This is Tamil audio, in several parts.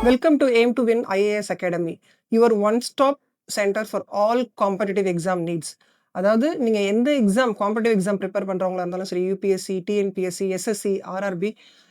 Welcome to Aim to Win IAS Academy, your one-stop center for all competitive exam needs. அதாவது நீங்க எந்த காம்படிட்டிவ் எக்ஸாம் ப்ரிப்பேர் பண்றவங்களா இருந்தாலும் சரி, யூபிஎஸ்சி, டிஎன்பிஎஸ்சி, எஸ்எஸ்சி, ஆர்ஆர்பி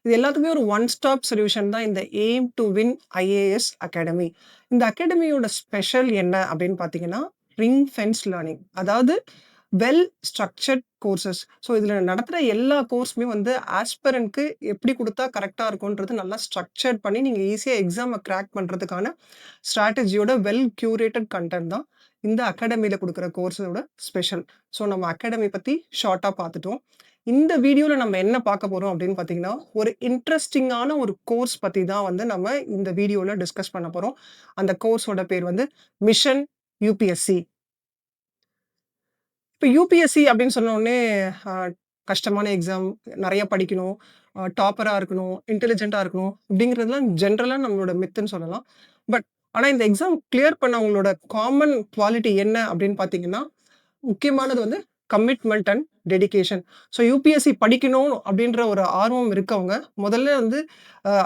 இது எல்லாத்துக்குமே ஒரு ஒன் ஸ்டாப் சொல்யூஷன் தான் இந்த aim to win IAS academy. இந்த அகாடமியோட ஸ்பெஷல் என்ன அப்படின்னு பார்த்தீங்கன்னா, ரிங் ஃபென்ஸ் லேர்னிங். அதாவது வெல் ஸ்ட்ரக்சர்ட் கோர்சஸ். ஸோ இதில நடத்துற எல்லா கோர்ஸுமே வந்து ஆஸ்பிரண்ட்க்கு எப்படி குடுத்தா கரெக்ட்டா இருக்கும்ன்றது நல்லா ஸ்ட்ரக்சர்ட் பண்ணி நீங்க ஈஸியா எக்ஸாம கிராக் பண்றதுக்கான ஸ்ட்ராட்டஜியோட வெல் கியூரேட்டட் கன்டென்ட் தான் இந்த அகாடமியில குடுக்குற கோர்ஸோட ஸ்பெஷல். ஸோ நம்ம அகாடமி பத்தி ஷார்ட்டா பார்த்துட்டோம். இந்த வீடியோல நம்ம என்ன பார்க்க போறோம் அப்படின்னு பார்த்தீங்கன்னா, ஒரு இன்ட்ரஸ்டிங்கான ஒரு கோர்ஸ் பத்தி தான் வந்து நம்ம இந்த வீடியோல டிஸ்கஸ் பண்ண போறோம். அந்த கோர்ஸோட பேர் வந்து மிஷன் யுபிஎஸ்சி. இப்ப யுபிஎஸ்சி அப்படின்னு சொன்ன உடனே அ கஷ்டமான எக்ஸாம், நெறைய படிக்கணும், டாப்பரா இருக்கணும், இன்டெலிஜென்ட்டா இருக்கணும் இப்படிங்கிறதுலாம் ஜென்ரலா நம்மளோட மித்துன்னு சொல்லலாம். ஆனா இந்த எக்ஸாம் கிளியர் பண்ணவங்களோட காமன் குவாலிட்டி என்ன அப்படின்னு பார்த்தீங்கன்னா, முக்கியமானது வந்து commitment and dedication. So UPSC படிக்கணும் அப்படின்ற ஒரு ஆர்வம் இருக்கவங்க, முதல்ல வந்து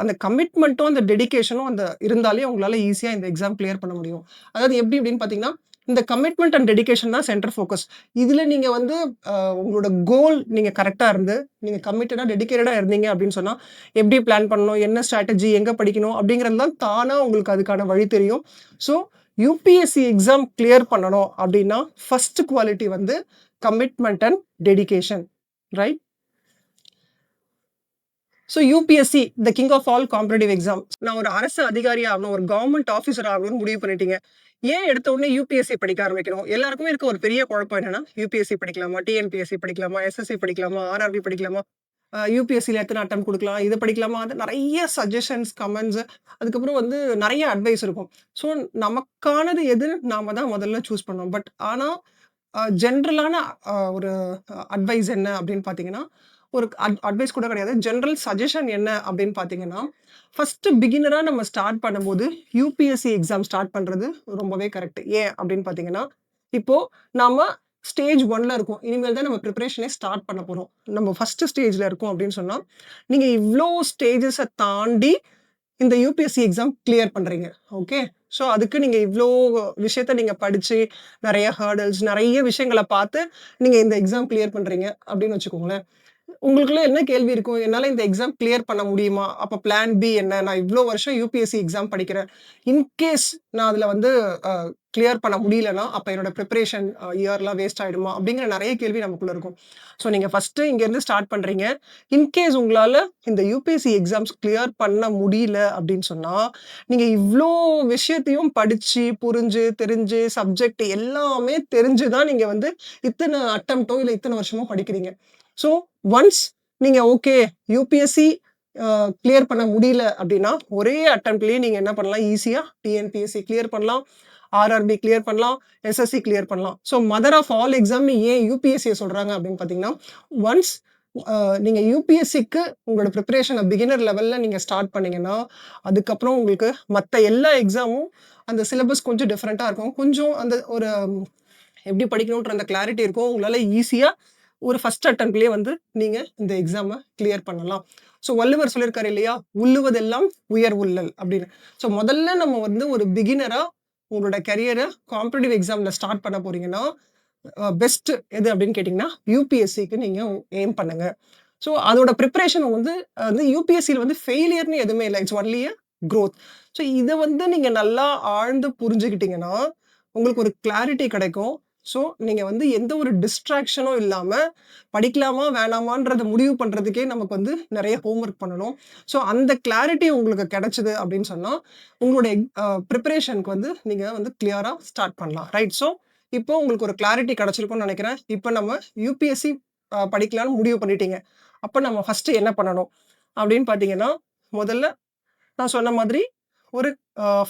அந்த கமிட்மெண்ட்டும், அந்த டெடிகேஷனும் இருந்தாலே உங்களால ஈஸியா இந்த எக்ஸாம் கிளியர் பண்ண முடியும். அதாவது எப்படி அப்படின்னு பார்த்தீங்கன்னா, இந்த கமிட்மெண்ட் அண்ட் டெடிகேஷன் தான் சென்டர் ஃபோக்கஸ். இதுல நீங்க வந்து உங்களோட கோல் நீங்க கரெக்ட்டா இருந்து, நீங்க கமிட்டடா, டெடிகேட்டடா இருந்தீங்க அப்படின்னு சொன்னா, எப்படி பிளான் பண்ணணும், என்ன ஸ்ட்ராட்டஜி, எங்க படிக்கணும் அப்படிங்கிறதெல்லாம் தானா உங்களுக்கு அதுக்கான வழி தெரியும். ஸோ யுபிஎஸ்சி எக்ஸாம் கிளியர் பண்ணணும் அப்படின்னா, ஃபர்ஸ்ட் குவாலிட்டி வந்து commitment and dedication. Right? So UPSC the king of all competitive exam. நான் ஒரு அரசு அதிகாரி ஆகணும், ஒரு கவர்ன்மெண்ட் ஆஃபீசர் ஆகணும்னு முடிவு பண்ணிட்டீங்க. ஏன் எடுத்த உடனே யுபிஎஸ்சி படிக்க ஆரம்பிக்கணும்? எல்லாருக்குமே இருக்க ஒரு பெரிய குழப்பம் என்னன்னா, யுபிஎஸ்சி படிக்கலாமா? டிஎன்பிஎஸ்சி படிக்கலாமா? எஸ்எஸ்சி படிக்கலாமா? ஆர்ஆர்பி படிக்கலாமா? யுபிஎஸ்சில எத்தன அட்டெம்ப்ட் குடுக்கலாம்? இது படிக்கலாமா? அது நெறைய சஜஷன்ஸ், கமெண்ட்ஸ் அதுக்கப்புறம் வந்து நெறைய அட்வைஸ் இருக்கும். ஸோ நமக்கானது எதுன்னு நாம தான் முதல்ல சூஸ் பண்ணணும். ஆனா ஜென்ரலான ஒரு அட்வைஸ் என்ன அப்படின்னு பார்த்தீங்கன்னா, ஒரு அட்வைஸ் கூட கிடையாது. ஜெனரல் சஜஷன் என்ன அப்படின்னு பார்த்தீங்கன்னா, ஃபர்ஸ்ட் பிகினரா நம்ம ஸ்டார்ட் பண்ணும்போது, யுபிஎஸ்சி எக்ஸாம் ஸ்டார்ட் பண்றது ரொம்பவே கரெக்ட். ஏன் அப்படின்னு பார்த்தீங்கன்னா, இப்போ நாம ஸ்டேஜ் 1ல இருக்கோம். இனிமேல் தான் நம்ம பிரிப்பரேஷனே ஸ்டார்ட் பண்ண போறோம். நம்ம ஃபர்ஸ்ட் ஸ்டேஜ்ல இருக்கோம் அப்படின்னு சொன்னா, நீங்க இவ்ளோ ஸ்டேஜஸ தாண்டி இந்த யுபிஎஸ்சி எக்ஸாம் கிளியர் பண்றீங்க. ஓகே. ஸோ அதுக்கு நீங்க இவ்ளோ விஷயத்த நீங்க படிச்சு, நெறைய ஹர்டில்ஸ், நெறைய விஷயங்கள பார்த்து, நீங்க இந்த எக்ஸாம் கிளியர் பண்றீங்க அப்படின்னு வச்சுக்கோங்களேன். உங்களுக்குள்ள என்ன கேள்வி இருக்கும்? என்னால இந்த எக்ஸாம் கிளியர் பண்ண முடியுமா? அப்ப பிளான் பி என்ன? நான் இவ்ளோ வருஷம் யுபிஎஸ்சி எக்ஸாம் படிக்கிறேன். இன்கேஸ் நான் அதுல வந்து அ கிளியர் பண்ண முடியலன்னா, அப்ப என்னோட பிரிப்பரேஷன் இயர்லாம் வேஸ்ட் ஆயிடுமா? அப்படிங்கிற நெறைய கேள்வி நமக்குள்ள இருக்கும். ஸோ நீங்க ஃபர்ஸ்ட்டு இங்கேருந்து ஸ்டார்ட் பண்றீங்க. இன்கேஸ் உங்களால இந்த யுபிஎஸ்சி எக்ஸாம்ஸ் கிளியர் பண்ண முடியல அப்படின்னு சொன்னா, நீங்க இவ்ளோ விஷயத்தையும் படிச்சு, புரிஞ்சு, தெரிஞ்சு, சப்ஜெக்ட் எல்லாமே தெரிஞ்சு தான் நீங்க வந்து இத்தன அட்டெம்ப்ட்டோ இல்ல இத்தன வருஷமோ படிக்கிறீங்க. ஸோ ஒன்ஸ் நீங்க ஓகே யுபிஎஸ்சி அ கிளியர் பண்ண முடியல அப்படின்னா, ஒரே அட்டெம்ப்ட்லயே நீங்க என்ன பண்ணலாம்? ஈஸியா டிஎன்பிஎஸ்சி கிளியர் பண்ணலாம். ஆர்ஆர்பி கிளியர் பண்ணலாம். எஸ்எஸ்சி கிளியர் பண்ணலாம். ஸோ மதர் ஆஃப் ஆல் எக்ஸாம்னு ஏன் யுபிஎஸ்சிய சொல்றாங்க அப்படின்னு பார்த்தீங்கன்னா, ஒன்ஸ் அ நீங்க யுபிஎஸ்சிக்கு உங்களோட பிரிப்பரேஷன பிகினர் லெவல்ல நீங்க ஸ்டார்ட் பண்ணீங்கன்னா, அதுக்கப்புறம் உங்களுக்கு மத்த எல்லா எக்ஸாமும் அந்த சிலபஸ் கொஞ்சம் டிஃபரெண்ட்டா இருக்கும். கொஞ்சம் அந்த ஒரு எப்படி படிக்கணுன்ற அந்த கிளாரிட்டி இருக்கும். உங்களால ஈஸியா ஒரு ஃபர்ஸ்ட் அட்டெம்ப்ட்லயே வந்து நீங்க இந்த எக்ஸாம கிளியர் பண்ணலாம். ஸோ வள்ளுவர் சொல்லியிருக்காரு இல்லையா? "உள்ளுவதெல்லாம் உயர் உள்ளல்" அப்படின்னு. ஸோ முதல்ல நம்ம வந்து ஒரு பிகினரா உங்களோட கரியர காம்படிட்டிவ் எக்ஸாம்ல ஸ்டார்ட் பண்ண போறீங்கன்னா, பெஸ்ட் எது அப்படின்னு கேட்டீங்கன்னா, யுபிஎஸ்சிக்கு நீங்க எய்ம் பண்ணுங்க. ஸோ அதோட பிரிப்பரேஷன் வந்து யுபிஎஸ்சில வந்து ஃபெயிலியர்ன்னு எதுவுமே இல்ல. It's only growth. ஸோ இத வந்து நீங்க நல்லா ஆழ்ந்து புரிஞ்சுக்கிட்டீங்கன்னா, உங்களுக்கு ஒரு கிளாரிட்டி கிடைக்கும். ஸோ நீங்க வந்து எந்த ஒரு டிஸ்ட்ராக்ஷனும் இல்லாம, படிக்கலாமா, வேணாமான்றத முடிவு பண்றதுக்கே நமக்கு வந்து நெறைய ஹோம் ஒர்க் பண்ணணும். ஸோ அந்த கிளாரிட்டி உங்களுக்கு கிடைச்சது அப்படின்னு சொன்னா, உங்களுடைய பிரிப்பரேஷனுக்கு வந்து நீங்க வந்து கிளியரா ஸ்டார்ட் பண்ணலாம். ரைட். ஸோ இப்போ உங்களுக்கு ஒரு கிளாரிட்டி கிடைச்சிருக்கும்னு நெனைக்கிறேன். இப்ப நம்ம யுபிஎஸ்சி படிக்கலான்னு முடிவு பண்ணிட்டீங்க. அப்ப நம்ம ஃபர்ஸ்ட் என்ன பண்ணணும்? அப்படின்னு பார்த்தீங்கன்னா, முதல்ல நான் சொன்ன மாதிரி ஒரு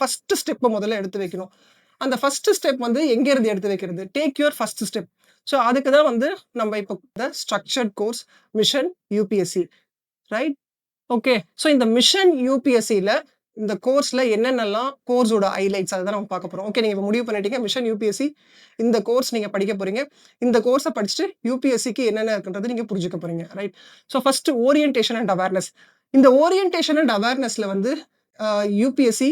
ஃபர்ஸ்ட் ஸ்டெப்ப முதல்ல எடுத்து வைக்கணும். அந்த ஃபர்ஸ்ட் ஸ்டெப் வந்து எங்கேருந்து எடுத்து வைக்கிறது? Take your first step. So அதுக்கு தான் வந்து நம்ம இப்போ structured course mission UPSC. Right? Okay. So இந்த மிஷன் யுபிஎஸ்சில இந்த கோர்ஸ்ல என்னென்னலாம் கோர்ஸோட ஹைலைட்ஸ் அததான் நம்ம பார்க்க போறோம். ஓகே. நீங்க இப்ப முடிவு பண்ணிட்டீங்க. மிஷன் யுபிஎஸ்சி இந்த கோர்ஸ் நீங்க படிக்க போறீங்க. இந்த கோர்ஸ படிச்சுட்டு யுபிஎஸ்சிக்கு என்னென்ன இருக்குன்றத நீங்க புரிஞ்சுக்க போறீங்க. Right? So first orientation and awareness. இந்த ஓரியன்டேஷன் அண்ட் அவேர்னஸ்ல வந்து யூபிஎஸ்சி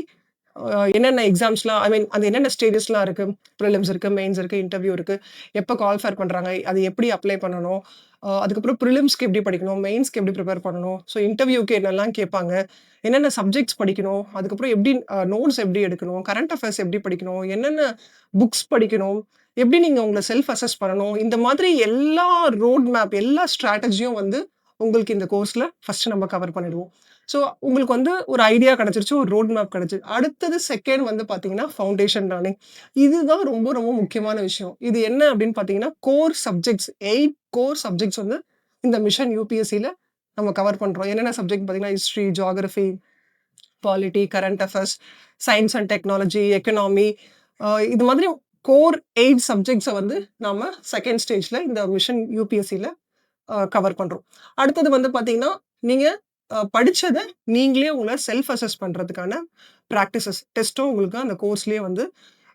என்னென்ன எக்ஸாம்ஸ்லாம் ஐ மீன் அது என்னென்ன ஸ்டேஜஸ்லாம் இருக்கு? ப்ரிலிம்ஸ் இருக்கு, மெயின்ஸ் இருக்கு, இன்டர்வியூ இருக்கு. எப்ப கால்ஃபர் பண்றாங்க? அது எப்படி அப்ளை பண்ணணும்? அதுக்கப்புறம் ப்ரிலிம்ஸ்க்கு எப்படி படிக்கணும்? மெயின்ஸ்க்கு எப்படி ப்ரிப்பேர் பண்ணணும்? ஸோ இன்டர்வியூக்கு என்னெல்லாம் கேட்பாங்க? என்னென்ன சப்ஜெக்ட்ஸ் படிக்கணும்? அதுக்கப்புறம் எப்படி நோட்ஸ் எப்படி எடுக்கணும்? கரண்ட் அஃபேர்ஸ் எப்படி படிக்கணும்? என்னென்ன புக்ஸ் படிக்கணும்? எப்படி நீங்க உங்கள செல்ஃப் அசஸ் பண்ணணும்? இந்த மாதிரி எல்லா ரோட் மேப், எல்லா ஸ்ட்ராட்டஜியும் வந்து உங்களுக்கு இந்த கோர்ஸ்ல ஃபர்ஸ்ட் நம்ம கவர் பண்ணிடுவோம். ஸோ உங்களுக்கு வந்து ஒரு ஐடியா கிடைச்சிருச்சு. ஒரு ரோட் மேப் கிடைச்சிருச்சு. அடுத்தது செகண்ட் வந்து பார்த்தீங்கன்னா, ஃபவுண்டேஷன் லேர்னிங். இதுதான் ரொம்ப, ரொம்ப முக்கியமான விஷயம். இது என்ன அப்படின்னு பார்த்தீங்கன்னா, கோர் சப்ஜெக்ட்ஸ் 8 கோர் சப்ஜெக்ட்ஸ் வந்து இந்த மிஷன் யூபிஎஸ்சில நம்ம கவர் பண்றோம். என்னென்ன சப்ஜெக்ட் பார்த்தீங்கன்னா, history, geography, polity, current affairs, science and technology, economy இது மாதிரி கோர் 8 சப்ஜெக்ட்ஸ வந்து நாம செகண்ட் ஸ்டேஜ்ல இந்த மிஷன் யூபிஎஸ்சில கவர் பண்றோம். அடுத்தது வந்து பார்த்தீங்கன்னா, நீங்க படிச்சத நீங்களே உங்கள செல்ஃப் அசஸ் பண்றதுக்கான பிராக்டிசஸ், டெஸ்ட்டும் உங்களுக்கு அந்த கோர்ஸ்லயே வந்து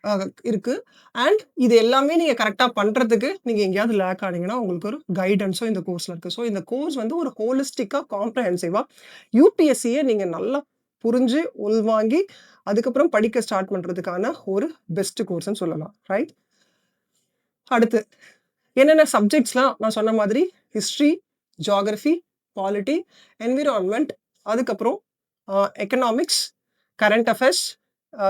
அ இருக்கு. அண்ட் இது எல்லாமே நீங்க கரெக்ட்டா பண்றதுக்கு நீங்க எங்கேயாவது லேக் ஆனீங்கன்னா, உங்களுக்கு ஒரு கைடன்ஸும் இந்த கோர்ஸ்ல இருக்கு. ஸோ இந்த கோர்ஸ் வந்து ஒரு ஹோலிஸ்டிக்கா, காம்ப்ரஹென்சிவா யூபிஎஸ்சிய நீங்க நல்லா புரிஞ்சு, உள்வாங்கி, அதுக்கப்புறம் படிக்க ஸ்டார்ட் பண்றதுக்கான ஒரு பெஸ்ட் கோர்ஸ்ன்னு சொல்லலாம். ரைட்? அடுத்து என்னென்ன சப்ஜெக்ட்ஸ்லாம் நான் சொன்ன மாதிரி ஹிஸ்ட்ரி, ஜியோகிராஃபி, பாலிட்டி, என்விரான்மென்ட், அதுக்கப்புறம் economics, current affairs,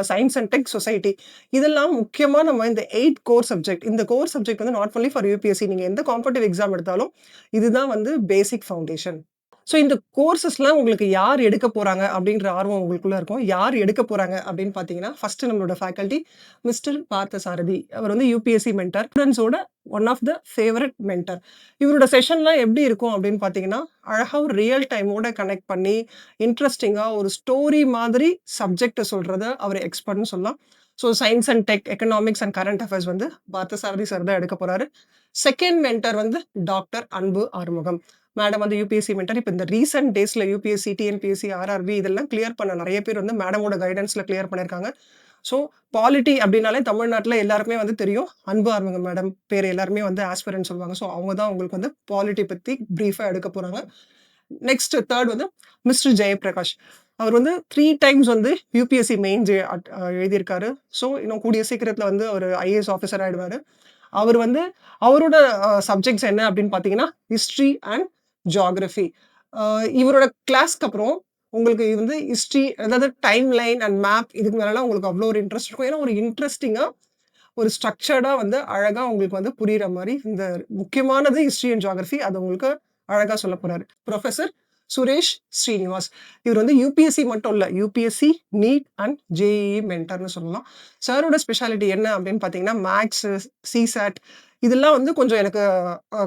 science and tech, society இதெல்லாம் முக்கியமா நம்ம இந்த 8 கோர் சப்ஜெக்ட். இந்த கோர் சப்ஜெக்ட் வந்து நாட் ஒன்லி ஃபார் யூபிஎஸ்சி. நீங்க எந்த காம்படிட்டிவ் எக்ஸாம் எடுத்தாலும் இதுதான் வந்து பேசிக் ஃபவுண்டேஷன். ஸோ இந்த கோர்ஸஸ்லாம் உங்களுக்கு யார் எடுக்க போறாங்க அப்படின்ற ஆர்வம் உங்களுக்குள்ள இருக்கும். யார் எடுக்க போறாங்க அப்படின்னு பார்த்தீங்கன்னா, ஃபர்ஸ்ட் நம்மளோட ஃபேக்கல்டி மிஸ்டர் பார்த்தசாரதி. அவர் வந்து யூபிஎஸ்சி மென்டார். ஸ்டூடண்ட்ஸோட one of the favourite mentor. இவரோட செஷன்லாம் எப்படி இருக்கும் அப்படின்னு பார்த்தீங்கன்னா, அழகா ஒரு ரியல் டைமோட கனெக்ட் பண்ணி, இன்ட்ரஸ்டிங்கா ஒரு ஸ்டோரி மாதிரி சப்ஜெக்ட்ட சொல்றத அவர் எக்ஸ்பர்ட்ன்னு சொல்லலாம். So science and tech, economics and current affairs வந்து பார்த்தசாரதி சார் தான் எடுக்க போறாரு. செகண்ட் மென்டார் வந்து டாக்டர் அன்பு ஆறுமுகம். மேடம் வந்து யூபிஎஸ்சி மென்டார். இப்ப இந்த ரீசென்ட் டேஸ்ல யூபிஎஸ்சி, டிஎன்பிஎஸ்சி, ஆர்ஆர்பி இதெல்லாம் கிளியர் பண்ண நெறைய பேர் வந்து மேடமோட கைடன்ஸ்ல கிளியர் பண்ணியிருக்காங்க. ஸோ பாலிட்டி அப்படின்னாலே தமிழ்நாட்டுல எல்லாருக்குமே வந்து தெரியும். அன்பு ஆறுமுகம் மேடம் பேர் எல்லாருமே வந்து ஆஸ்பிரன்ட் சொல்லுவாங்க. ஸோ அவங்க தான் உங்களுக்கு வந்து பாலிட்டி பத்தி பிரீஃபா எடுக்க போறாங்க. நெக்ஸ்ட் தேர்ட் வந்து மிஸ்டர் ஜெயபிரகாஷ். அவர் வந்து 3 டைம்ஸ் வந்து யூபிஎஸ்சி மெயின்ஸ் எழுதியிருக்காரு. ஸோ இன்னும் கூடிய சீக்கிரத்துல வந்து அவரு ஐஏஎஸ் ஆஃபீசர் ஆயிடுவாரு. அவர் வந்து அவரோட சப்ஜெக்ட்ஸ் என்ன அப்படின்னு பார்த்தீங்கன்னா, ஹிஸ்டரி அண்ட் ஜியோகிராஃபி. இவரோட கிளாஸ்க்கு அப்புறம் உங்களுக்கு இது வந்து ஹிஸ்டரி அதாவது டைம் லைன் அண்ட் மேப் இதுக்கு மேலலாம் உங்களுக்கு அவ்வளோ ஒரு இன்ட்ரெஸ்ட் இருக்கும். ஏன்னா ஒரு இன்ட்ரஸ்டிங்கா, ஒரு ஸ்ட்ரக்சர்டா வந்து அழகா உங்களுக்கு வந்து புரியிற மாரி இந்த முக்கியமானது ஹிஸ்டரி அண்ட் ஜியோகிராஃபி அது உங்களுக்கு அழகா சொல்லப் போறாரு. புரொஃபசர் சுரேஷ் ஸ்ரீனிவாஸ். இவர் வந்து யூபிஎஸ்சி மட்டும் இல்ல. யூபிஎஸ்சி, நீட் அண்ட் ஜேஇஇ மென்டார்ன்னு சொல்லலாம். சாரோட ஸ்பெஷாலிட்டி என்ன அப்படின்னு பார்த்தீங்கன்னா, மேத்ஸ், சிசாட் இதெல்லாம் வந்து கொஞ்சம் எனக்கு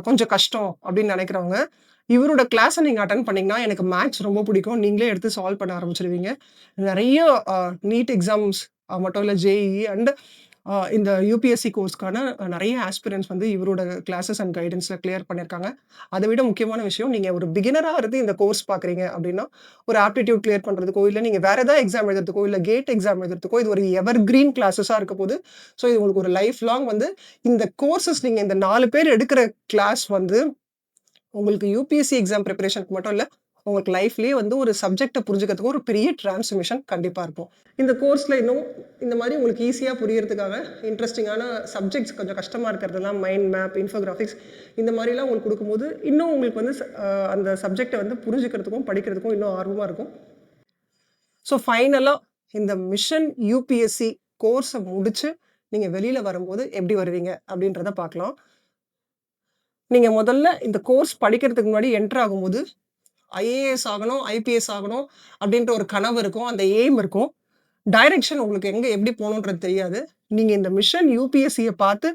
கொஞ்சம் கஷ்டம் அப்படின்னு நினைக்கிறவங்க, இவரோட கிளாஸ நீங்க அட்டெண்ட் பண்ணீங்கன்னா, எனக்கு மேத்ஸ் ரொம்ப பிடிக்கும். நீங்களே எடுத்து சால்வ் பண்ண ஆரம்பிச்சுருவீங்க. நெறைய நீட் எக்ஸாம்ஸ் மட்டும் இல்ல ஜேஇஇ அண்ட் இந்த யூபிஎஸ்சி கோர்ஸ்க்கான நெறைய ஆஸ்பிரன்ட்ஸ் வந்து இவரோட கிளாஸஸ் அண்ட் கைடன்ஸ்ல கிளியர் பண்ணியிருக்காங்க. அத விட முக்கியமான விஷயம், நீங்க ஒரு பிகினரா இருந்து இந்த கோர்ஸ் பார்க்குறீங்க அப்படின்னா, ஒரு ஆப்டிட்யூட் கிளியர் பண்றதுக்கோ, இல்ல நீங்க வேற ஏதாவது எக்ஸாம் எழுதுறதுக்கோ, இல்ல கேட் எக்ஸாம் எழுதுறதுக்கோ, இது ஒரு எவர்கிரீன் கிளாஸஸா இருக்க போது. ஸோ இது உங்களுக்கு ஒரு லைஃப் லாங் வந்து இந்த கோர்ஸஸ் நீங்க இந்த 4 பேர் எடுக்கிற கிளாஸ் வந்து உங்களுக்கு யூபிஎஸ்சி எக்ஸாம் பிரிப்பரேஷனுக்கு மட்டும் இல்ல, உங்களுக்கு லைஃப்லயே வந்து ஒரு சப்ஜெக்ட்ட புரிஞ்சுக்கிறதுக்கு ஒரு பெரிய டிரான்ஸ்ஃபர்மேஷன் கண்டிப்பா இருக்கும். இந்த கோர்ஸ்ல இன்னும் இந்த மாரி உங்களுக்கு ஈஸியா புரியறதுக்காக இன்ட்ரஸ்டிங்கான சப்ஜெக்ட்ஸ் கொஞ்சம் கஷ்டமா இருக்கிறதெல்லாம் மைண்ட் மேப், இன்ஃபோகிராபிக்ஸ் இந்த மாரிலாம் உங்களுக்கு குடுக்கும்போது, இன்னும் உங்களுக்கு வந்து அந்த சப்ஜெக்ட்ட வந்து புரிஞ்சுக்கிறதுக்கும், படிக்கிறதுக்கும் இன்னும் ஆர்வமா இருக்கும். ஸோ ஃபைனலா இந்த மிஷன் யூபிஎஸ்சி கோர்ஸ முடிச்சு, நீங்க வெளியில வரும்போது எப்படி வருவீங்க? அப்படின்றத பார்க்கலாம். நீங்க முதல்ல இந்த கோர்ஸ் படிக்கிறதுக்கு முன்னாடி என்டர் ஆகும்போது, ஐஏஎஸ் ஆகணும், ஐபிஎஸ் ஆகணும் அப்படின்ற ஒரு கனவு இருக்கும். அந்த எய்ம் இருக்கும். டைரக்ஷன் உங்களுக்கு எங்க எப்படி போணுன்றது தெரியாது. நீங்க இந்த மிஷன் யூபிஎஸ்சிய பார்த்து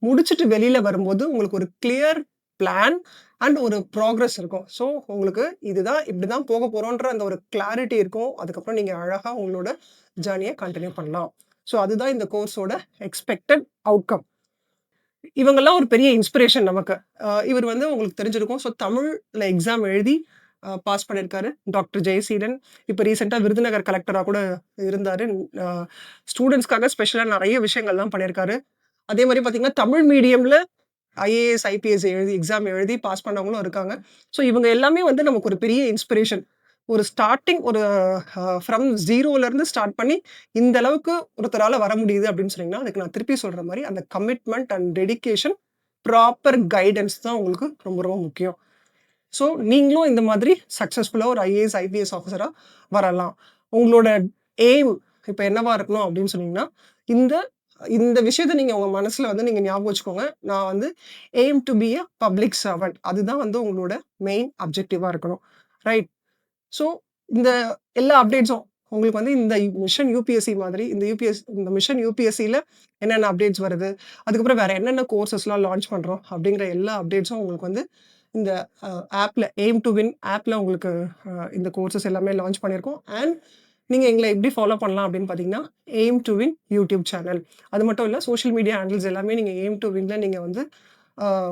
முடிச்சுட்டு வெளியில வரும்போது, உங்களுக்கு ஒரு கிளியர் பிளான் அண்ட் ஒரு ப்ராக்ரஸ் இருக்கும். ஸோ உங்களுக்கு இதுதான் இப்படிதான் போக போறோன்ற அந்த ஒரு கிளாரிட்டி இருக்கும். அதுக்கப்புறம் நீங்க அழகா உங்களோட ஜர்னிய கன்டின்யூ பண்ணலாம். ஸோ அதுதான் இந்த கோர்ஸோட எக்ஸ்பெக்டட் அவுட்கம். இவங்கலாம் ஒரு பெரிய இன்ஸ்பிரேஷன் நமக்கு. இவர் வந்து உங்களுக்கு தெரிஞ்சிருக்கும். ஸோ தமிழ்ல எக்ஸாம் எழுதி பாஸ் பண்ணியிருக்காரு. டாக்டர் ஜெயசீலன். இப்ப ரீசென்ட்டா விருதுநகர் கலெக்டரா கூட இருந்தாரு. அ ஸ்டூடண்ட்ஸ்க்காக ஸ்பெஷலா நெறைய விஷயங்கள்லாம் பண்ணியிருக்காரு. அதே மாரி பார்த்தீங்கன்னா, தமிழ் மீடியம்ல ஐஏஎஸ், ஐபிஎஸ் எழுதி எக்ஸாம் எழுதி பாஸ் பண்ணவங்களும் இருக்காங்க. ஸோ இவங்க எல்லாமே வந்து நமக்கு ஒரு பெரிய இன்ஸ்பிரேஷன். ஒரு ஸ்டார்ட்டிங் ஒரு ஃப்ரம் 0லேருந்து ஸ்டார்ட் பண்ணி இந்த அளவுக்கு ஒருத்தரால வர முடியுது அப்படின்னு சொன்னீங்கன்னா, அதுக்கு நான் திருப்பி சொல்ற மாரி அந்த commitment and dedication, proper guidance தான் உங்களுக்கு ரொம்ப ரொம்ப முக்கியம். ஸோ நீங்களும் இந்த மாதிரி சக்சஸ்ஃபுல்லா ஒரு ஐஏஎஸ், ஐபிஎஸ் ஆஃபீஸரா வரலாம். உங்களோட எய்ம் இப்ப என்னவா இருக்கணும் அப்படின்னு சொன்னீங்கன்னா, இந்த இந்த விஷயத்த நீங்க உங்க மனசுல வந்து நீங்க ஞாபகம் வச்சுக்கோங்க. நான் வந்து aim to be a public servant. அதுதான் வந்து உங்களோட மெயின் அப்ஜெக்டிவா இருக்கணும். ரைட்? ஸோ இந்த எல்லா அப்டேட்ஸும் உங்களுக்கு வந்து இந்த மிஷன் யூபிஎஸ்சி மாதிரி இந்த மிஷன் யூபிஎஸ்சில என்னென்ன அப்டேட்ஸ் வருது, அதுக்கப்புறம் வேற என்னென்ன கோர்சஸ்லாம் லான்ச் பண்றோம் அப்படிங்கிற எல்லா அப்டேட்ஸும் உங்களுக்கு வந்து இந்த ஆப்ல எய்ம் டூ வின் ஆப்ல உங்களுக்கு இந்த கோர்சஸ் எல்லாமே லான்ச் பண்ணியிருக்கோம். அண்ட் நீங்க எங்கள எப்படி ஃபாலோ பண்ணலாம் அப்படின்னு பார்த்தீங்கன்னா, aim to win YouTube channel. அது மட்டும் இல்ல சோஷியல் மீடியா ஹேண்டில்ஸ் எல்லாமே நீங்க எய்ம் டூ வின்ல நீங்க வந்து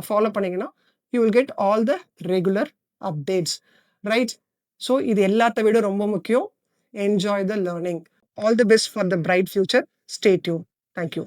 ஃபாலோ பண்ணீங்கன்னா, you will get all the regular updates. Right? So இது எல்லாத்த விட ரொம்ப முக்கியம். Enjoy the learning. All the best for the bright future. Stay tune. Thank you.